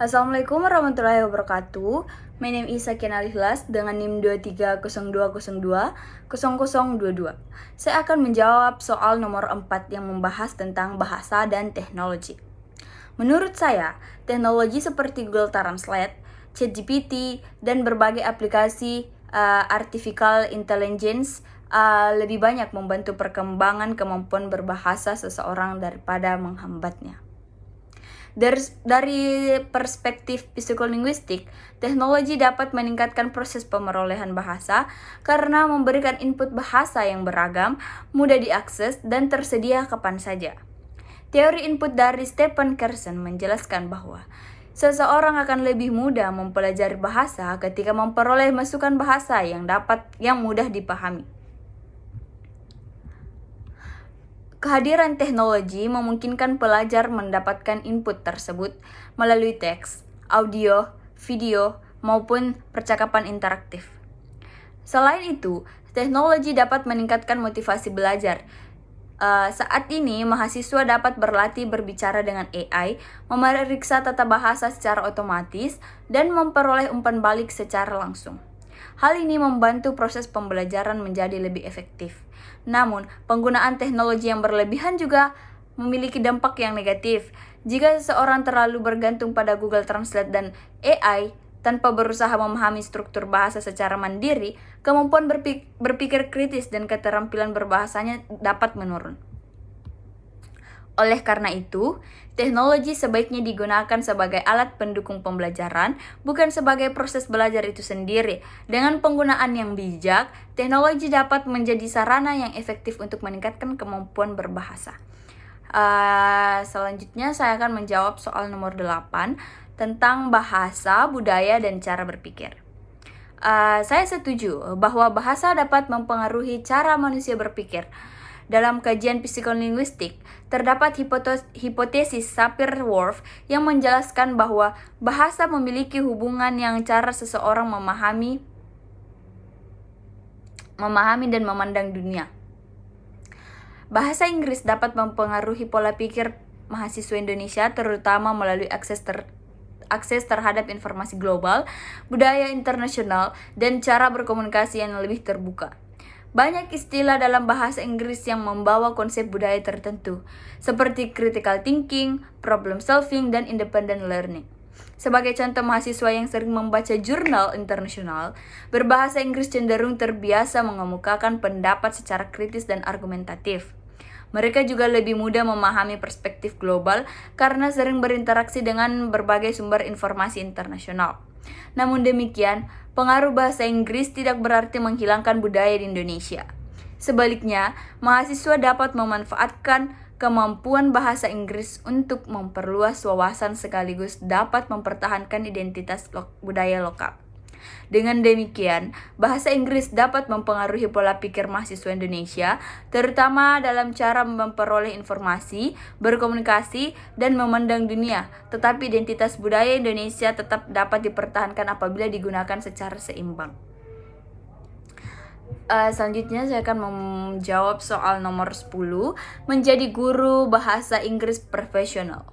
Assalamualaikum warahmatullahi wabarakatuh. My name is Sakian Alihlas dengan NIM 2302020022. Saya akan menjawab soal nomor 4 yang membahas tentang bahasa dan teknologi. Menurut saya, teknologi seperti Google Translate, ChatGPT, dan berbagai aplikasi artificial intelligence lebih banyak membantu perkembangan kemampuan berbahasa seseorang daripada menghambatnya. Dari perspektif psikolinguistik, teknologi dapat meningkatkan proses pemerolehan bahasa karena memberikan input bahasa yang beragam, mudah diakses, dan tersedia kapan saja. Teori input dari Stephen Carson menjelaskan bahwa seseorang akan lebih mudah mempelajari bahasa ketika memperoleh masukan bahasa yang mudah dipahami. Kehadiran teknologi memungkinkan pelajar mendapatkan input tersebut melalui teks, audio, video, maupun percakapan interaktif. Selain itu, teknologi dapat meningkatkan motivasi belajar. Saat ini, mahasiswa dapat berlatih berbicara dengan AI, memeriksa tata bahasa secara otomatis, dan memperoleh umpan balik secara langsung. Hal ini membantu proses pembelajaran menjadi lebih efektif. Namun, penggunaan teknologi yang berlebihan juga memiliki dampak yang negatif. Jika seseorang terlalu bergantung pada Google Translate dan AI tanpa berusaha memahami struktur bahasa secara mandiri, kemampuan berpikir kritis dan keterampilan berbahasanya dapat menurun. Oleh karena itu, teknologi sebaiknya digunakan sebagai alat pendukung pembelajaran, bukan sebagai proses belajar itu sendiri. Dengan penggunaan yang bijak, teknologi dapat menjadi sarana yang efektif untuk meningkatkan kemampuan berbahasa. Selanjutnya saya akan menjawab soal nomor 8 tentang bahasa, budaya, dan cara berpikir. Saya setuju bahwa bahasa dapat mempengaruhi cara manusia berpikir. Dalam kajian psikolinguistik, terdapat hipotesis Sapir-Whorf yang menjelaskan bahwa bahasa memiliki hubungan yang cara seseorang memahami dan memandang dunia. Bahasa Inggris dapat mempengaruhi pola pikir mahasiswa Indonesia, terutama melalui akses terhadap informasi global, budaya internasional, dan cara berkomunikasi yang lebih terbuka. Banyak istilah dalam bahasa Inggris yang membawa konsep budaya tertentu, seperti critical thinking, problem solving, dan independent learning. Sebagai contoh, mahasiswa yang sering membaca jurnal internasional, berbahasa Inggris cenderung terbiasa mengemukakan pendapat secara kritis dan argumentatif. Mereka juga lebih mudah memahami perspektif global karena sering berinteraksi dengan berbagai sumber informasi internasional. Namun demikian, pengaruh bahasa Inggris tidak berarti menghilangkan budaya di Indonesia. Sebaliknya, mahasiswa dapat memanfaatkan kemampuan bahasa Inggris untuk memperluas wawasan sekaligus dapat mempertahankan identitas budaya lokal. Dengan demikian, bahasa Inggris dapat mempengaruhi pola pikir mahasiswa Indonesia, terutama dalam cara memperoleh informasi, berkomunikasi, dan memandang dunia. Tetapi identitas budaya Indonesia tetap dapat dipertahankan apabila digunakan secara seimbang. Selanjutnya saya akan menjawab soal nomor 10, menjadi guru bahasa Inggris profesional.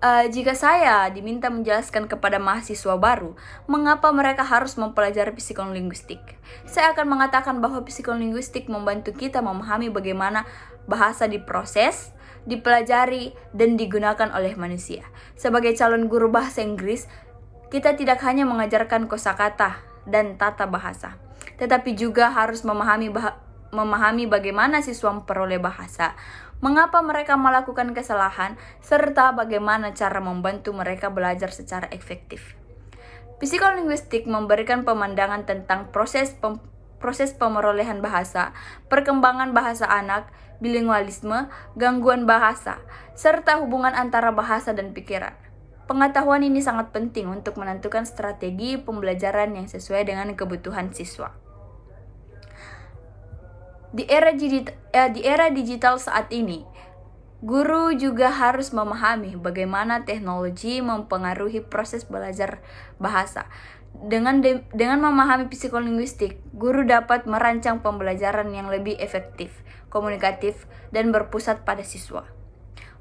Jika saya diminta menjelaskan kepada mahasiswa baru mengapa mereka harus mempelajari psikolinguistik, saya akan mengatakan bahwa psikolinguistik membantu kita memahami bagaimana bahasa diproses, dipelajari, dan digunakan oleh manusia. Sebagai calon guru bahasa Inggris, kita tidak hanya mengajarkan kosakata dan tata bahasa, tetapi juga harus memahami bagaimana siswa memperoleh bahasa, mengapa mereka melakukan kesalahan, serta bagaimana cara membantu mereka belajar secara efektif. Psikolinguistik memberikan pemandangan tentang proses pemerolehan bahasa, perkembangan bahasa anak, bilingualisme, gangguan bahasa, serta hubungan antara bahasa dan pikiran. Pengetahuan ini sangat penting untuk menentukan strategi pembelajaran yang sesuai dengan kebutuhan siswa. Di era digital saat ini, guru juga harus memahami bagaimana teknologi mempengaruhi proses belajar bahasa. Dengan memahami psikolinguistik, guru dapat merancang pembelajaran yang lebih efektif, komunikatif, dan berpusat pada siswa.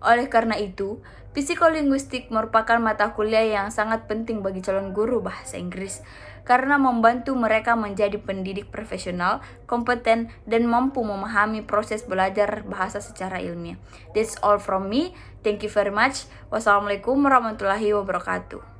Oleh karena itu, psikolinguistik merupakan mata kuliah yang sangat penting bagi calon guru bahasa Inggris karena membantu mereka menjadi pendidik profesional, kompeten, dan mampu memahami proses belajar bahasa secara ilmiah. That's all from me. Thank you very much. Wassalamualaikum warahmatullahi wabarakatuh.